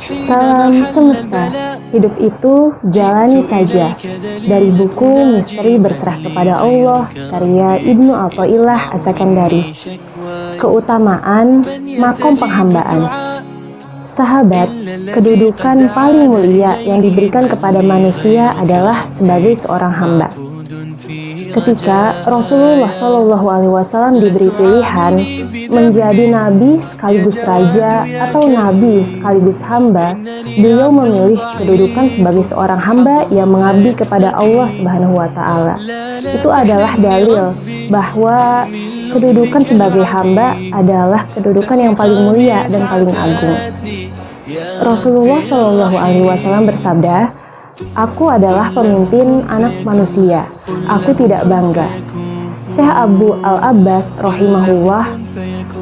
Salam semesta, hidup itu jalani saja. Dari buku Misteri Berserah Kepada Allah, karya Ibnu Athaillah As-Sakandari. Keutamaan makom penghambaan. Sahabat, kedudukan paling mulia yang diberikan kepada manusia adalah sebagai seorang hamba. Ketika Rasulullah SAW diberi pilihan menjadi nabi sekaligus raja atau nabi sekaligus hamba, beliau memilih kedudukan sebagai seorang hamba yang mengabdi kepada Allah Subhanahu wa Ta'ala. Itu adalah dalil bahwa kedudukan sebagai hamba adalah kedudukan yang paling mulia dan paling agung. Rasulullah SAW bersabda, "Aku adalah pemimpin anak manusia. Aku tidak bangga." Syekh Abu Al-Abbas rahimahullah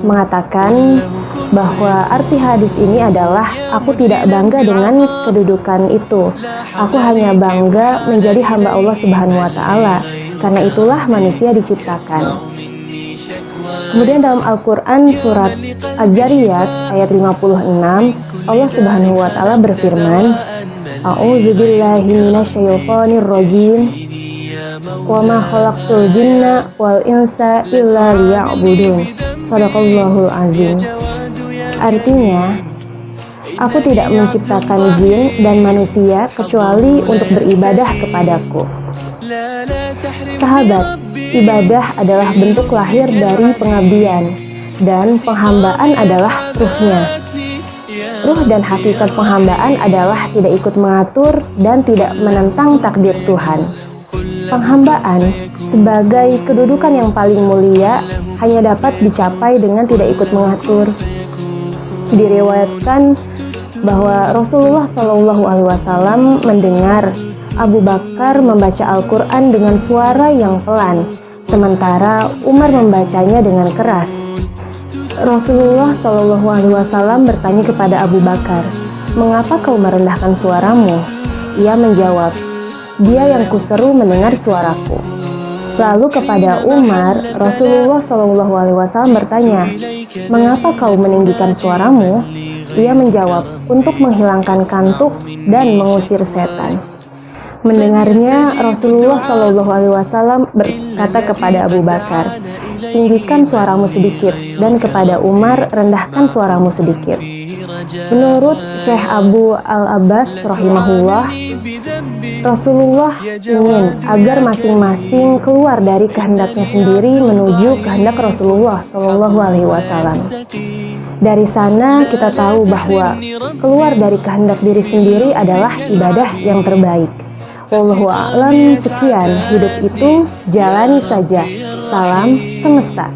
mengatakan bahwa arti hadis ini adalah aku tidak bangga dengan kedudukan itu. Aku hanya bangga menjadi hamba Allah Subhanahu wa Ta'ala. Karena itulah manusia diciptakan. Kemudian dalam Al-Quran surat Az-Zariyat ayat 56, Allah Subhanahu wa Ta'ala berfirman, "A'udzubillahi minasyaitonir rajim. Wa ma khalaqtul jinna wal insa illa liya'budun." Shadaqallahul azim. Artinya, aku tidak menciptakan jin dan manusia kecuali untuk beribadah kepadaku. Sahabat, ibadah adalah bentuk lahir dari pengabdian, dan penghambaan adalah ruhnya. Ruh dan hakikat penghambaan adalah tidak ikut mengatur dan tidak menentang takdir Tuhan. Penghambaan sebagai kedudukan yang paling mulia hanya dapat dicapai dengan tidak ikut mengatur. Diriwayatkan bahwa Rasulullah SAW mendengar Abu Bakar membaca Al-Quran dengan suara yang pelan, sementara Umar membacanya dengan keras. Rasulullah SAW bertanya kepada Abu Bakar, "Mengapa kau merendahkan suaramu?" Ia menjawab, "Dia yang kuseru mendengar suaraku." Lalu kepada Umar, Rasulullah SAW bertanya, "Mengapa kau meninggikan suaramu?" Ia menjawab, "Untuk menghilangkan kantuk dan mengusir setan." Mendengarnya, Rasulullah SAW berkata kepada Abu Bakar, "Tinggikan suaramu sedikit," dan kepada Umar, "Rendahkan suaramu sedikit." Menurut Syekh Abu Al-Abbas rahimahullah, Rasulullah ingin agar masing-masing keluar dari kehendaknya sendiri menuju kehendak Rasulullah SAW. Dari sana kita tahu bahwa keluar dari kehendak diri sendiri adalah ibadah yang terbaik. Wallahu a'lam. Sekian, hidup itu jalani saja. Salam semesta.